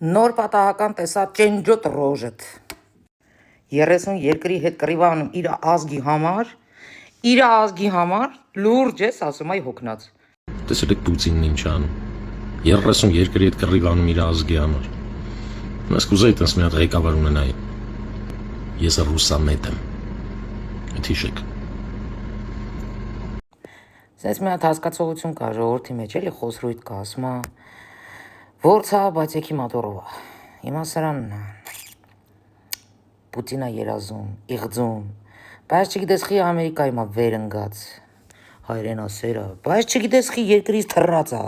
Նոր պատահական տեսա ճենջոտ ռոժետ 30 երկրի հետ կռիվանում իր ազգի համար լուրջ ես ասում այ հոգնած Տեսել եք Պուտինն ինչ անում 30 երկրի հետ կռիվանում իր ազգի համար Ես կուզեի տես մի հատ ղեկավար ունենայի Ես ռուսամետ եմ Այդ հիշեք Սենց մի հատ հասկացողություն կա ժողովրդի մեջ էլի խոսրույթ կա ասում է որ ցա բայց եկի մատորովա Հիմա սրանն է Պուտինա երազում, իղձում, բայց չգիտես խի Ամերիկայի մա վեր ընգած, հայրենասերը, բայց չգիտես խի երկրից թռած է,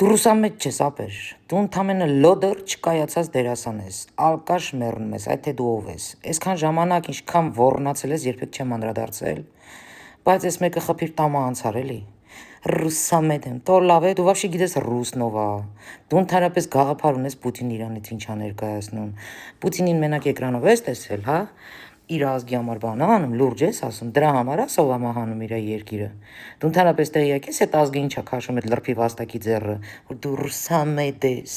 դու ռուսամետ չես ապեր, դու ընդամենը լոդր չկայացած դերասան ես, ալկաշ մեռնում ես, այդ թե դու ով ես, այսքան ժամանակ ինչքան ոռնացել ես երբեք չեմ անդրադարձել, բայց այս մեկը խփիր տամա անցար էլի, ռուսամետ եմ, տոր լավ է, դու վաբշի գիտես ռուսնով է, դու ընդհանրապես գաղափար ունես Պուտին Իրանից ինչ ա ներկայացնում, Պուտինին մենակ էկրանով ես տեսել, հա, իր ազգի համար բան անում, լուրջ ես ասում, դրա համար է սովամահանում իր երկիրը, դու ընդհանրապես տեղյակ ես այդ ազգը ինչ ա քաշում այդ լրբի վաստակի ձեռը, որ դու ռուսամետ ես,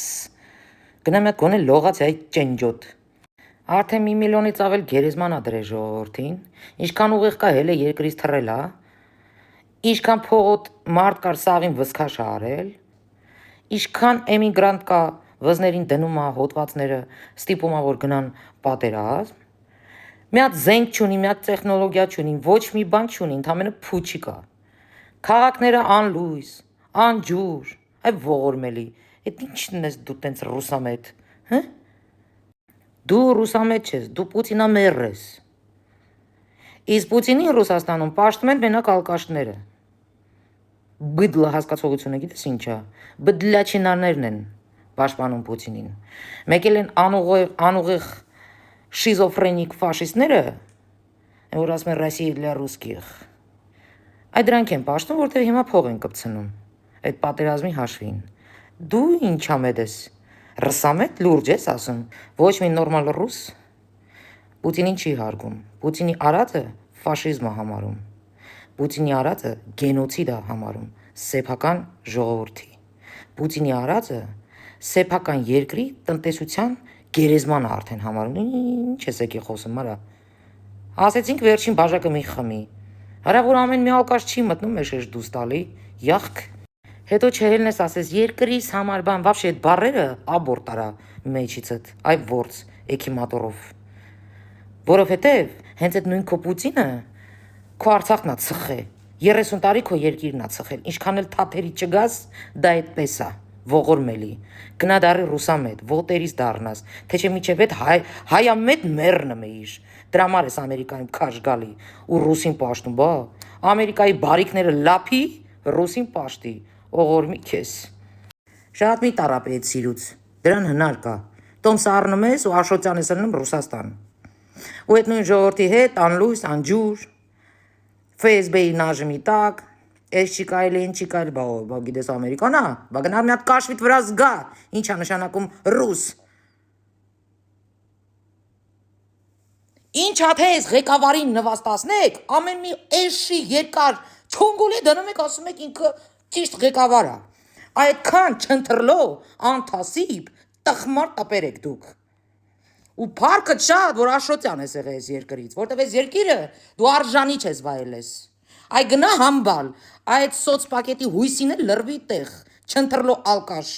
գնա մի հատ գոնե լողացի այդ ճենջոտ, արդեն 1 միլիոնից ավել գերեզման ա դրել ժողովրդին, ինչքան ուղիղ կա հել է երկրից թռել ա, Ինչքան փողոտ մարդ կար սաղին վսքաշ արել, ինչքան էմիգրանտ կա վզներին դնում ա հոտվածները, ստիպում ա որ գնան պատերազմ, մի հատ զենք չունի, մի հատ տեխնոլոգիա չունի, ոչ մի բան չունի, ընդամենը փուչի կա, քաղաքները անլույս, անջուր, այ ողորմելի, այդ ինչն ես դու տենց ռուսամետ, հը? Դու ռուսամետ չես, դու Պուտինամեռ ես, իսկ Պուտինին Ռուսաստանում պաշտում են մենակ ալկաշները, բդլը հասկացողությունը գիտես ինչա, բդլաչինարներն են պաշտպանում Պուտինին, մեկ էլ են անուղեղ շիզոֆրենիկ ֆաշիստները, որ ասում են Ռոսիա для русских, այդ դրանք են պաշտում, որտեղ հիմա փող են կպցնում, այդ պատերազմի հաշվին, դու ինչ ամետ ես, ռուսամետ լուրջ ես ասում, ոչ մի նորմալ ռուս, Պուտինին չի հարգում, Պուտինի արածը ֆաշիզմ է համարում, Պուտինի արածը գենոցիդ է համարում սեփական ժողովրդի, Պուտինի արածը սեփական երկրի տնտեսության գերեզման է արդեն համարում, ինչ ես եկի խոսում մարա, ասեցինք վերջին բաժակը մի խմի, հրա որ ամեն մի ալկաշ չի մտնում մեր շեշ դուս տալի, յախք, հետո չհելն ես ասես երկրիս համար բան, վաբշի այդ բարերը աբորտ արա մեջիցդ, այ ворց, էքի մատորով, որովհետև հենց այդ նույն քո Պուտինը քո Արցախն ա ծխել, 30 տարի քո երկիրն ա ծխել, ինչքան էլ թաթերի չգաս, դա այդպես ա, ողորմելի, գնա դարի ռուսամետ, ոտերից դառնաս, թե չէ միջև այդ հայամետ մեռնում էիր, դրա համար ես Ամերիկայում քաշ գալի ու ռուսին պաշտում, բա, Ամերիկայի բարիքները լափի, ռուսին պաշտի, ողորմի քեզ, շատ մի տարապի այդ սիրուց, դրան հնար կա, Տոմսը առնում ես ու Աշոտյան ես ըլնում Ռուսաստան, ու այդ նույն ժողովրդի հետ անլույս, անջուր, FSB-ի նաժմի տակ, այս չի կարելի, ինչ չի կարելի, բա գիտես Ամերիկան ա, բա գնար մի հատ կաշվիտ վրա զգա, ինչ ա նշանակում ռուս, ինչ հատ ես ղեկավարին նվաստասնեք, ամեն մի էշի երկար չոնգոլի դնում եք, ասում եք ինքը ճիշտ ղեկավար ա, այդքան չընտրլո, անթասիբ, տխմար տպեր եք դուք, ու պարկըտ շատ, որ Աշոտյան ես եղել ես երկրից, որտև ես երկիրը դու արժանի չես վայել ես, այ գնա համբալ, այդ սոց պակետի հույսին է լրվի տեղ, չընտրլո ալկաշ,